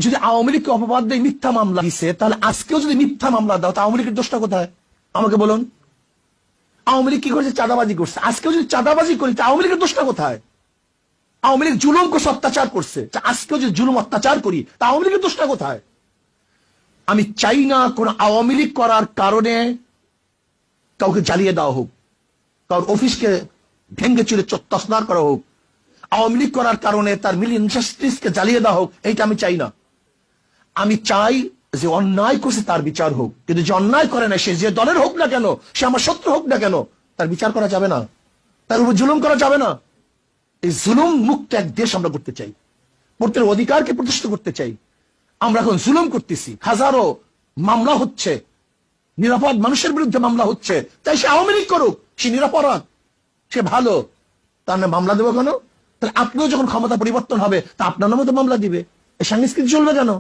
যদি আওয়ামী লীগকে অপবাদ দিয়ে মিথ্যা মামলা দিছে, তাহলে আজকেও যদি মিথ্যা মামলা দাও, তা আওয়ামী লীগের দোষটা কোথায় আমাকে বলুন? আওয়ামী লীগ কি করেছে? চাঁদাবাজি করছে। আজকেও যদি চাঁদাবাজি করি, তা আওয়ামী লীগের দোষটা কোথায়? আওয়ামী লীগ জুলুম করছে, অত্যাচার করছে। আজকেও যদি জুলুম অত্যাচার করি, তা আওয়ামী লীগের দোষটা কোথায়? আমি চাই না কোন আওয়ামী লীগ করার কারণে কাউকে জ্বালিয়ে দেওয়া হোক, কারোর অফিসকে ভেঙ্গে চুরে তছনছ করা হোক, আওয়ামী লীগ করার কারণে তার মিলিয়ন জাস্টিসকে জ্বালিয়ে দেওয়া হোক। এইটা আমি চাই না। আমি চাই যে অন্যায় করছে তার বিচার হোক, কিন্তু যে অন্যায় করে না, সে যে দলের হোক না কেন, সে আমার শত্রু হোক না কেন, তার বিচার করা যাবে না, তার উপর জুলুম করা যাবে না। এই জুলুম মুক্ত এক দেশ আমরা করতে চাই, প্রত্যেকের অধিকারকে প্রতিষ্ঠিত করতে চাই। আমরা এখন জুলুম করতেছি, হাজারো মামলা হচ্ছে, নিরাপদ মানুষের বিরুদ্ধে মামলা হচ্ছে। তাই সে আওয়ামী লীগ করুক, সে নিরাপরাধ, সে ভালো, তার নামে মামলা দেবো কেন? তাহলে আপনিও যখন ক্ষমতা পরিবর্তন হবে, তা আপনার নামে তো মামলা দিবে। এই সংস্কৃতি চলবে কেন?